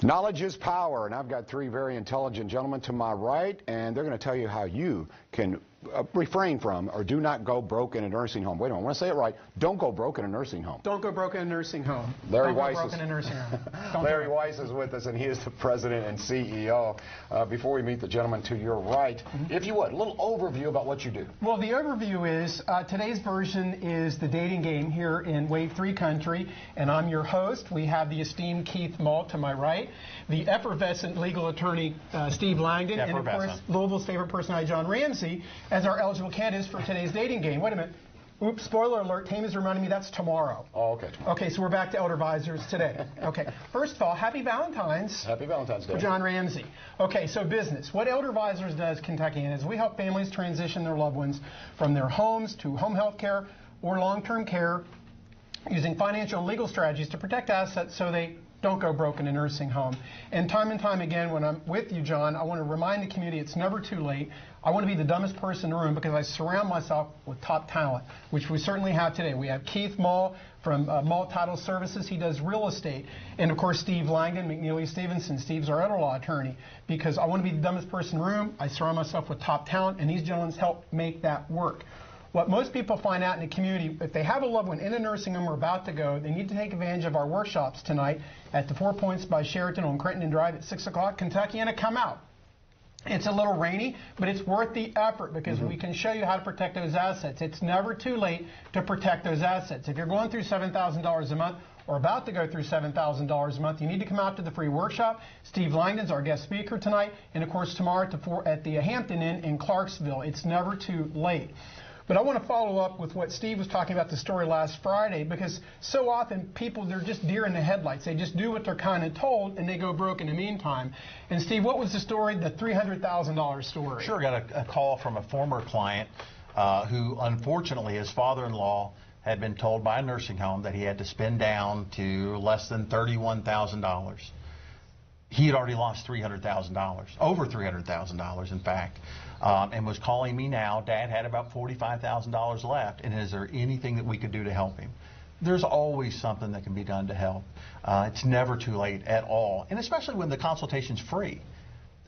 Knowledge is power, and I've got three very intelligent gentlemen to my right, and they're going to tell you how you can refrain from or do not go broke in a nursing home. Wait a minute, I want to say it right. Don't go broke in a nursing home. Don't go broke in a nursing home. Larry Don't go Weiss broke in a nursing home. Larry Weiss is with us, and he is the president and CEO. Before we meet the gentleman to your right, if you would, a little overview about what you do. Well, the overview is today's version is the dating game here in Wave 3 country, and I'm your host. We have the esteemed Keith Malt to my right, the effervescent legal attorney Steve Langdon, and of course Louisville's favorite personality John Ramsey as our eligible candidates for today's dating game. Wait a minute. Oops, spoiler alert, Tame is reminding me that's tomorrow. Oh, okay. Okay, so we're back to Elder Advisors today. Okay, first of all, happy Valentine's. Happy Valentine's Day. For John Ramsey. Okay, so business. What Elder Advisors does, Kentucky, is we help families transition their loved ones from their homes to home health care or long-term care using financial and legal strategies to protect assets so they don't go broke in a nursing home. And time again, when I'm with you, John, I want to remind the community it's never too late. I want to be the dumbest person in the room because I surround myself with top talent, which we certainly have today. We have Keith Malt from Malt Title Services. He does real estate. And, of course, Steve Langdon, McNeely, Stevenson. Steve's our elder law attorney. Because I want to be the dumbest person in the room. I surround myself with top talent, and these gentlemen help make that work. What most people find out in the community, if they have a loved one in a nursing home or about to go, they need to take advantage of our workshops tonight at the 4 Points by Sheraton on Crenton Drive at 6 o'clock, Kentucky, and come out. It's a little rainy, but it's worth the effort because we can show you how to protect those assets. It's never too late to protect those assets. If you're going through $7,000 a month or about to go through $7,000 a month, you need to come out to the free workshop. Steve Langdon's our guest speaker tonight, and of course tomorrow at the Hampton Inn in Clarksville. It's never too late. But I want to follow up with what Steve was talking about the story last Friday, because so often people, they're just deer in the headlights. They just do what they're kind of told, and they go broke in the meantime. And Steve, what was the story, the $300,000 story? Sure, got a call from a former client who, unfortunately, his father-in-law had been told by a nursing home that he had to spend down to less than $31,000. He had already lost $300,000, over $300,000 in fact, and was calling me now. Dad had about $45,000 left, and is there anything that we could do to help him? There's always something that can be done to help. It's never too late at all, and especially when the consultation's free.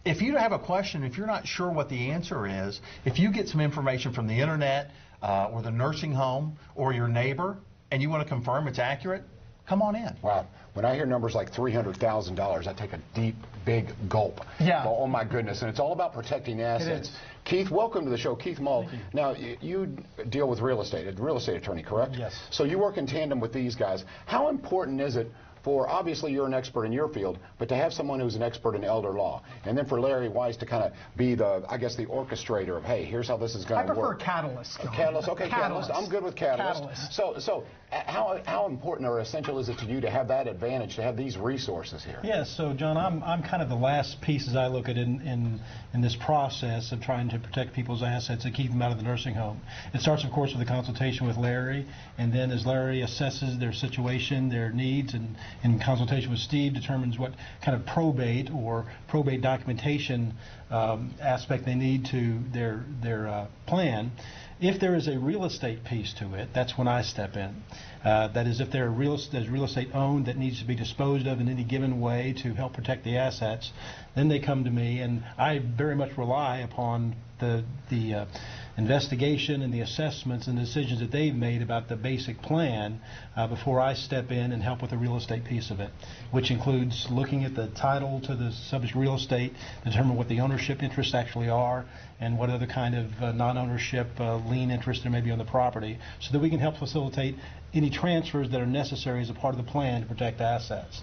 If you have a question, if you're not sure what the answer is, if you get some information from the internet or the nursing home or your neighbor, and you want to confirm it's accurate, come on in. Wow. When I hear numbers like $300,000, I take a deep, big gulp. Yeah. Oh, my goodness. And it's all about protecting assets. It is. Keith, welcome to the show. Keith Malt. Now, you deal with real estate, a real estate attorney, correct? Yes. So you work in tandem with these guys. How important is it for, obviously you're an expert in your field, but to have someone who's an expert in elder law, and then for Larry Weiss to kind of be the, I guess, the orchestrator of, hey, here's how this is going to work. I prefer catalyst. Catalyst, okay, catalyst. I'm good with catalyst. Catalyst. So how important or essential is it to you to have that advantage, to have these resources here? Yes, so John, I'm kind of the last piece as I look at it in this process of trying to protect people's assets and keep them out of the nursing home. It starts, of course, with a consultation with Larry, and then as Larry assesses their situation, their needs, and in consultation with Steve determines what kind of probate or probate documentation aspect they need to their plan. If there is a real estate piece to it, that's when I step in. That is, if there's real estate owned that needs to be disposed of in any given way to help protect the assets, then they come to me, and I very much rely upon the investigation and the assessments and decisions that they've made about the basic plan before I step in and help with the real estate piece of it, which includes looking at the title to the subject real estate, determine what the ownership interests actually are, and what other kind of non-ownership lien interest there may be on the property, so that we can help facilitate any transfers that are necessary as a part of the plan to protect assets.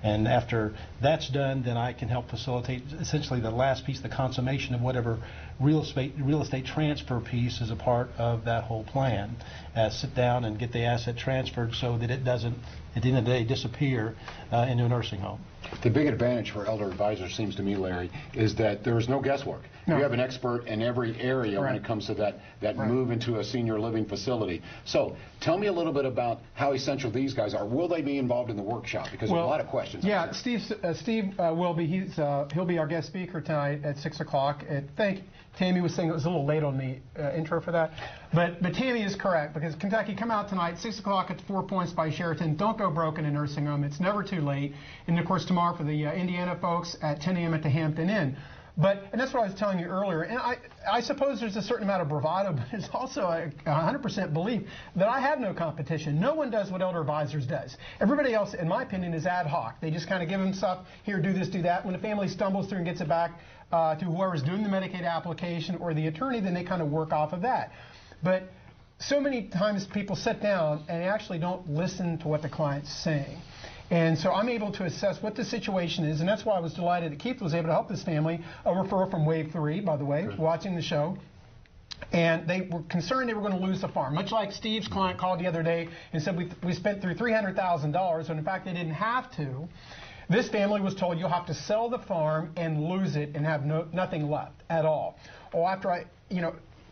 And after that's done, then I can help facilitate essentially the last piece, the consummation of whatever real estate transfer piece is a part of that whole plan. Sit down and get the asset transferred so that it doesn't, at the end of the day, disappear into a nursing home. The big advantage for elder advisors, seems to me, Larry, is that there is no guesswork. No. You have an expert in every area when it comes to that move into a senior living facility. So tell me a little bit about how essential these guys are. Will they be involved in the workshop? Because there's a lot of questions. Yeah, Steve will be. He'll be our guest speaker tonight at 6 o'clock. I think Tammy was saying it was a little late on the intro for that. But Tammy is correct, because Kentucky, come out tonight, 6 o'clock at the 4 Points by Sheraton. Don't go broke in a nursing home. It's never too late. And, of course, tomorrow for the Indiana folks at 10 a.m. at the Hampton Inn. And that's what I was telling you earlier. And I suppose there's a certain amount of bravado, but it's also a 100% belief that I have no competition. No one does what Elder Advisors does. Everybody else, in my opinion, is ad hoc. They just kind of give them stuff, here, do this, do that. When the family stumbles through and gets it back to whoever's doing the Medicaid application or the attorney, then they kind of work off of that. But so many times people sit down and actually don't listen to what the client's saying. And so I'm able to assess what the situation is, and that's why I was delighted that Keith was able to help this family. A referral from Wave 3, by the way, watching the show. And they were concerned they were going to lose the farm, much like Steve's client called the other day and said we spent through $300,000, when in fact they didn't have to. This family was told you'll have to sell the farm and lose it and have nothing left at all.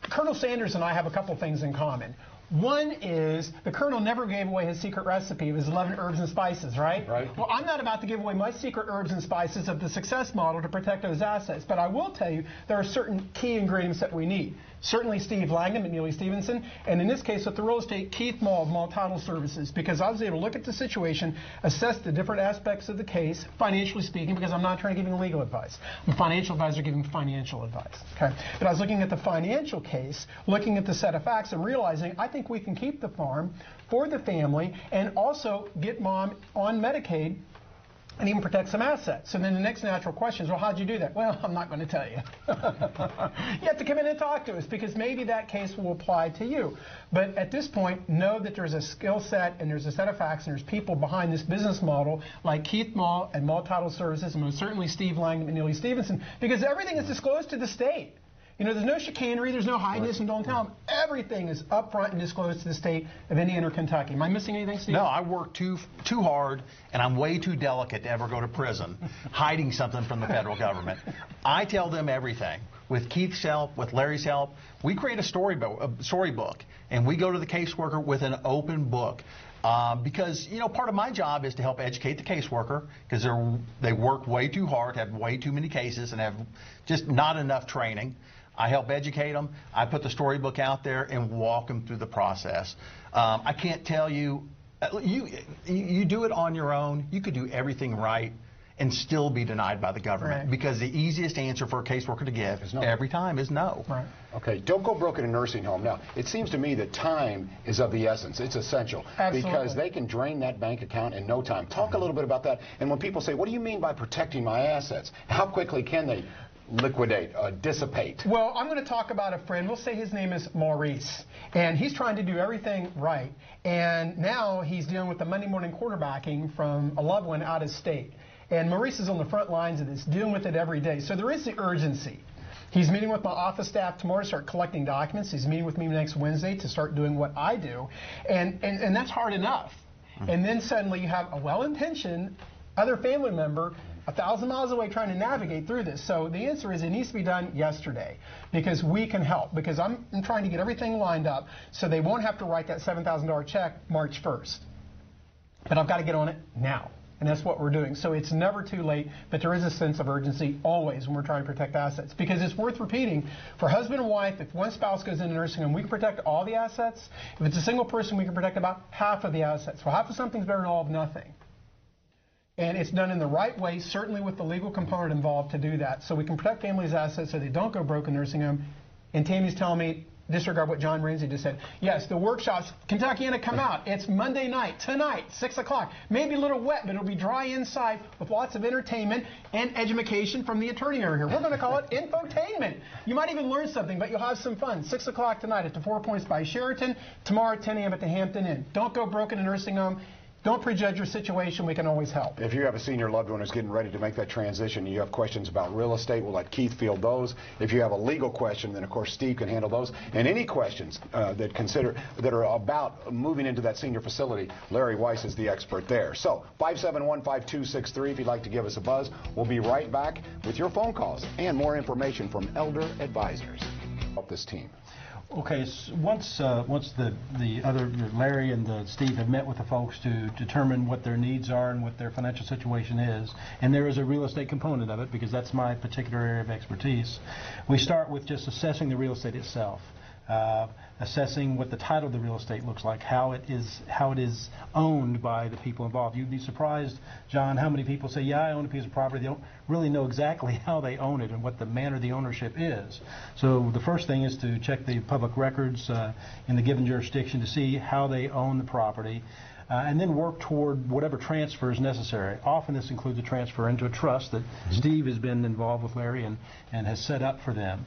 Colonel Sanders and I have a couple things in common. One is the Colonel never gave away his secret recipe of his 11 herbs and spices, right? Right. Well, I'm not about to give away my secret herbs and spices of the success model to protect those assets, but I will tell you there are certain key ingredients that we need. Certainly Steve Langham, McNeely, Stevenson, and in this case with the real estate, Keith Mull of Mull Title Services, because I was able to look at the situation, assess the different aspects of the case, financially speaking, because I'm not trying to give you legal advice. I'm a financial advisor giving financial advice. Okay? But I was looking at the financial case, looking at the set of facts, and realizing I think we can keep the farm for the family and also get mom on Medicaid and even protect some assets. So then the next natural question is, well, how'd you do that? Well, I'm not going to tell you. You have to come in and talk to us, because maybe that case will apply to you. But at this point, know that there's a skill set and there's a set of facts and there's people behind this business model like Keith Mull and Mull Title Services and most certainly Steve Langham and McNeely Stevenson, because everything is disclosed to the state. There's no chicanery, there's no hide this and don't tell them. Everything is up front and disclosed to the state of Indiana or Kentucky. Am I missing anything, Steve? No, I work too hard, and I'm way too delicate to ever go to prison, hiding something from the federal government. I tell them everything. With Keith's help, with Larry's help, we create a storybook, and we go to the caseworker with an open book. Because, part of my job is to help educate the caseworker, because they work way too hard, have way too many cases, and have just not enough training. I help educate them. I put the storybook out there and walk them through the process. I can't tell you, you do it on your own. You could do everything right and still be denied by the government. Right. Because the easiest answer for a caseworker to give every time is no. Right. Okay, don't go broke in a nursing home. Now, it seems to me that time is of the essence. It's essential. Absolutely. Because they can drain that bank account in no time. Talk a little bit about that. And when people say, what do you mean by protecting my assets? How quickly can they liquidate, dissipate? Well, I'm going to talk about a friend. We'll say his name is Maurice. And he's trying to do everything right. And now he's dealing with the Monday morning quarterbacking from a loved one out of state. And Maurice is on the front lines of this, dealing with it every day. So there is the urgency. He's meeting with my office staff tomorrow to start collecting documents. He's meeting with me next Wednesday to start doing what I do. And that's hard enough. And then suddenly you have a well-intentioned other family member 1,000 miles away trying to navigate through this. So the answer is it needs to be done yesterday, because we can help, because I'm trying to get everything lined up so they won't have to write that $7,000 check March 1st. But I've got to get on it now. And that's what we're doing. So it's never too late, but there is a sense of urgency always when we're trying to protect assets. Because it's worth repeating, for husband and wife, if one spouse goes into nursing home, we can protect all the assets. If it's a single person, we can protect about half of the assets. Well, half of something's better than all of nothing. And it's done in the right way, certainly with the legal component involved to do that. So we can protect families' assets so they don't go broke in nursing home. And Tammy's telling me, disregard what John Ramsey just said. Yes, the workshops, Kentuckiana, come out. It's Monday night, tonight, 6 o'clock. Maybe a little wet, but it'll be dry inside with lots of entertainment and education from the attorney over here. We're going to call it infotainment. You might even learn something, but you'll have some fun. 6 o'clock tonight at the 4 Points by Sheraton. Tomorrow at 10 a.m. at the Hampton Inn. Don't go broke in a nursing home. Don't prejudge your situation. We can always help. If you have a senior loved one who's getting ready to make that transition, you have questions about real estate, we'll let Keith field those. If you have a legal question, then of course Steve can handle those. And any questions that are about moving into that senior facility, Larry Weiss is the expert there. So 571-5263 if you'd like to give us a buzz. We'll be right back with your phone calls and more information from Elder Advisors. Help this team. Okay, so once the other Larry and Steve have met with the folks to determine what their needs are and what their financial situation is, and there is a real estate component of it because that's my particular area of expertise, we start with just assessing the real estate itself. assessing what the title of the real estate looks like, how it is owned by the people involved. You'd be surprised, John, how many people say, yeah, I own a piece of property. They don't really know exactly how they own it and what the manner of the ownership is. So the first thing is to check the public records in the given jurisdiction to see how they own the property. And then work toward whatever transfer is necessary. Often this includes a transfer into a trust that Steve has been involved with Larry and has set up for them.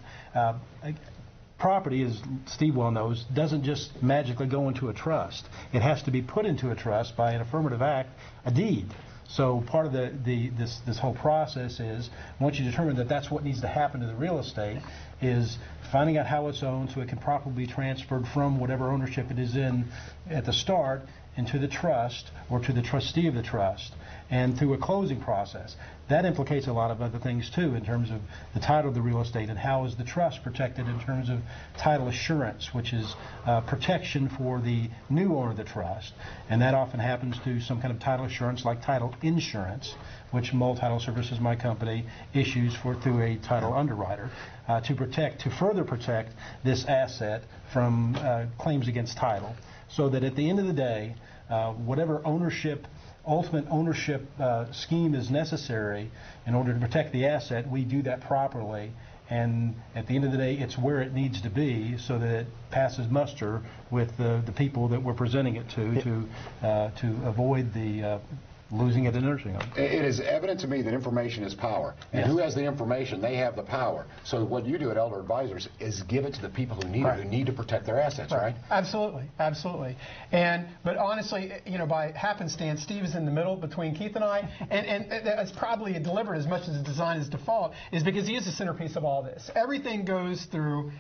Property, as Steve well knows, doesn't just magically go into a trust. It has to be put into a trust by an affirmative act, a deed. So part of this whole process is, once you determine that that's what needs to happen to the real estate, is finding out how it's owned so it can properly be transferred from whatever ownership it is in at the start into the trust or to the trustee of the trust, and through a closing process. That implicates a lot of other things too, in terms of the title of the real estate and how is the trust protected in terms of title assurance, which is protection for the new owner of the trust. And that often happens through some kind of title assurance like title insurance, which Mull Title Services, my company, issues through a title underwriter to further protect this asset from claims against title, so that at the end of the day, whatever ultimate ownership scheme is necessary in order to protect the asset, we do that properly. And at the end of the day, it's where it needs to be so that it passes muster with the people that we're presenting it to avoid the losing it in nursing home. It is evident to me that information is power. And yes. Who has the information? They have the power. So what you do at Elder Advisors is give it to the people who need it, who need to protect their assets, right? Absolutely, absolutely. But honestly, by happenstance, Steve is in the middle between Keith and I, and that's probably deliberate as much as the design is default, is because he is the centerpiece of all this. Everything goes through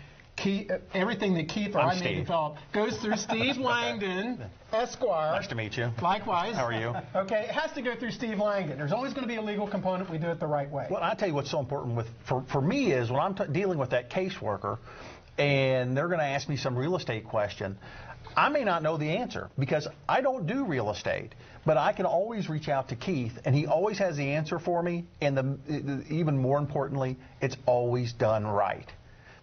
everything that Keith or I may develop goes through Steve Langdon, Esquire. Nice to meet you. Likewise. How are you? Okay, it has to go through Steve Langdon. There's always going to be a legal component. We do it the right way. Well, I'll tell you what's so important for me is when I'm dealing with that caseworker and they're going to ask me some real estate question, I may not know the answer because I don't do real estate, but I can always reach out to Keith, and he always has the answer for me, and even more importantly, it's always done right.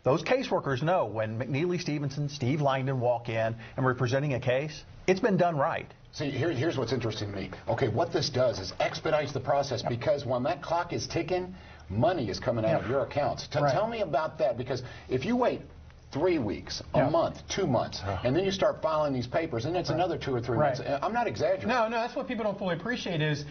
Those caseworkers know when McNeely, Stevenson, Steve Langdon walk in and we're presenting a case, it's been done right. See, here's what's interesting to me. Okay, what this does is expedites the process because when that clock is ticking, money is coming out of your accounts. Tell me about that, because if you wait 3 weeks, a month, 2 months, and then you start filing these papers, and it's another 2 or 3 months. I'm not exaggerating. No, that's what people don't fully appreciate is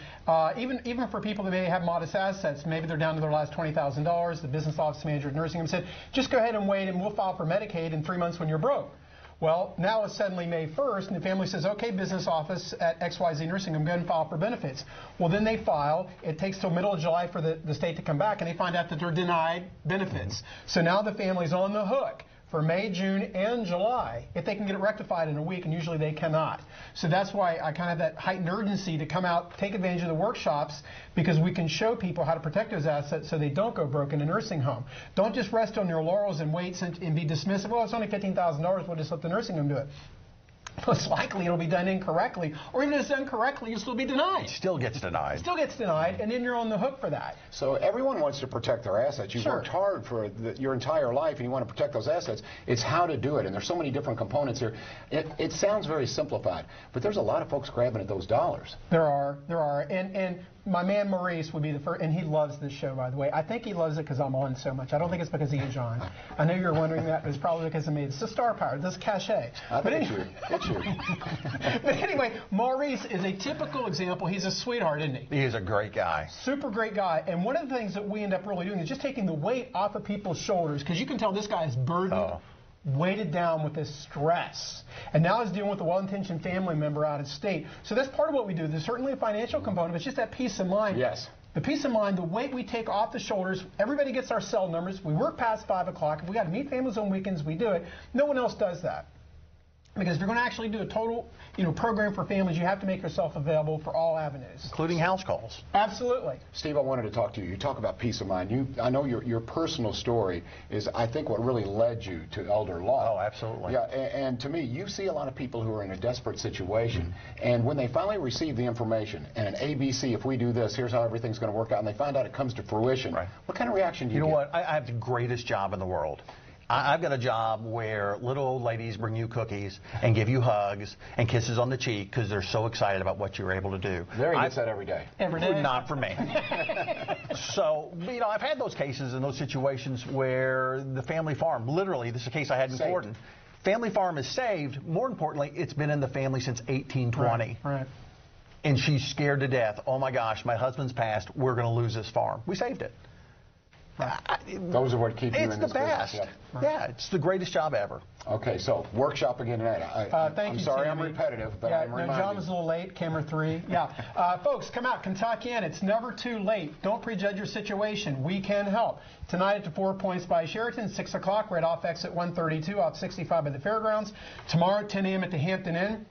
even for people that may have modest assets, maybe they're down to their last $20,000, the business office manager at nursing home said, just go ahead and wait and we'll file for Medicaid in 3 months when you're broke. Well, now it's suddenly May 1st, and the family says, okay, business office at XYZ Nursing Home, go ahead and file for benefits. Well, then they file. It takes till middle of July for the state to come back, and they find out that they're denied benefits. So now the family's on the hook for May, June, and July, if they can get it rectified in a week, and usually they cannot. So that's why I kind of have that heightened urgency to come out, take advantage of the workshops, because we can show people how to protect those assets so they don't go broke in a nursing home. Don't just rest on your laurels and wait and be dismissive. Well, it's only $15,000, we'll just let the nursing home do it. Most likely it'll be done incorrectly, or even if it's done correctly, you'll still be denied. It still gets denied. Still gets denied, and then you're on the hook for that. So everyone wants to protect their assets. You've worked hard for your entire life, and you want to protect those assets. It's how to do it, and there's so many different components here. It sounds very simplified, but there's a lot of folks grabbing at those dollars. There are, and my man Maurice would be the first, and he loves this show, by the way. I think he loves it because I'm on so much. I don't think it's because of you, John. I know you're wondering that, but it's probably because of me. It's the star power, this cachet. But anyway, Maurice is a typical example. He's a sweetheart, isn't he? He is a great guy. Super great guy. And one of the things that we end up really doing is just taking the weight off of people's shoulders, because you can tell this guy is burdened, weighted down with this stress. And now he's dealing with a well-intentioned family member out of state. So that's part of what we do. There's certainly a financial component, but it's just that peace of mind. Yes. The peace of mind, the weight we take off the shoulders. Everybody gets our cell numbers. We work past 5 o'clock. If we got to meet families on weekends, we do it. No one else does that. Because if you're going to actually do a total, program for families, you have to make yourself available for all avenues, including house calls. Absolutely. Steve, I wanted to talk to you. You talk about peace of mind. I know your personal story is, I think, what really led you to elder law. Oh, absolutely. Yeah, and to me, you see a lot of people who are in a desperate situation, and when they finally receive the information and an ABC, if we do this, here's how everything's going to work out, and they find out it comes to fruition. Right. What kind of reaction do you get? You know what? I have the greatest job in the world. I've got a job where little old ladies bring you cookies and give you hugs and kisses on the cheek because they're so excited about what you're able to do. Larry gets that every day. Every day? Not for me. So, you know, I've had those cases and those situations where the family farm, literally, this is a case I had in Gordon. Family farm is saved. More importantly, it's been in the family since 1820. Right. And she's scared to death. Oh my gosh, my husband's passed. We're going to lose this farm. We saved it. Those are what keep you in It's this the best. business. Yeah, it's the greatest job ever. Okay, so workshop again tonight. Thank I'm you, sorry Sammy. I'm repetitive, but I'm reminding. John was a little late. Camera 3. Yeah. Folks, come out. Kentuckian, it's never too late. Don't prejudge your situation. We can help. Tonight at the 4 Points by Sheraton, 6 o'clock, right off exit 132, off 65 by the Fairgrounds. Tomorrow, 10 a.m. at the Hampton Inn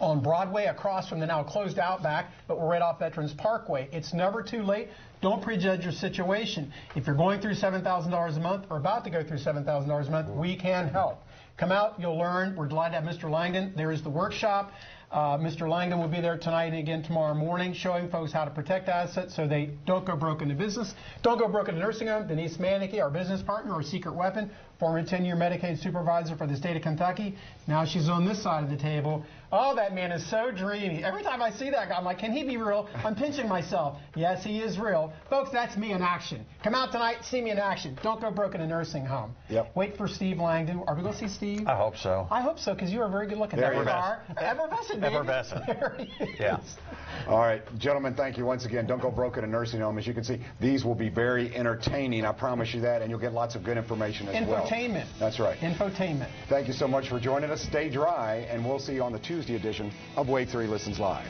on Broadway, across from the now closed Outback, but we're right off Veterans Parkway. It's never too late. Don't prejudge your situation. If you're going through $7,000 a month or about to go through $7,000 a month, we can help. Come out, you'll learn. We're delighted to have Mr. Langdon. There is the workshop. Mr. Langdon will be there tonight and again tomorrow morning, showing folks how to protect assets so they don't go broke in the business. Don't go broke in the nursing home. Denise Manicky, our business partner, our secret weapon, former 10-year Medicaid supervisor for the state of Kentucky. Now she's on this side of the table. Oh, that man is so dreamy. Every time I see that guy, I'm like, can he be real? I'm pinching myself. Yes, he is real. Folks, that's me in action. Come out tonight, see me in action. Don't go broke in a nursing home. Yep. Wait for Steve Langdon. Are we going to see Steve? I hope so. I hope so, because you are very good looking. There you are. Effervescent, baby. Effervescent. There he is. Yeah. All right, gentlemen, thank you once again. Don't go broke in a nursing home. As you can see, these will be very entertaining. I promise you that, and you'll get lots of good information as well. Infotainment. That's right. Infotainment. Thank you so much for joining us. Stay dry, and we'll see you on the Tuesday edition of Wave 3 Listens Live.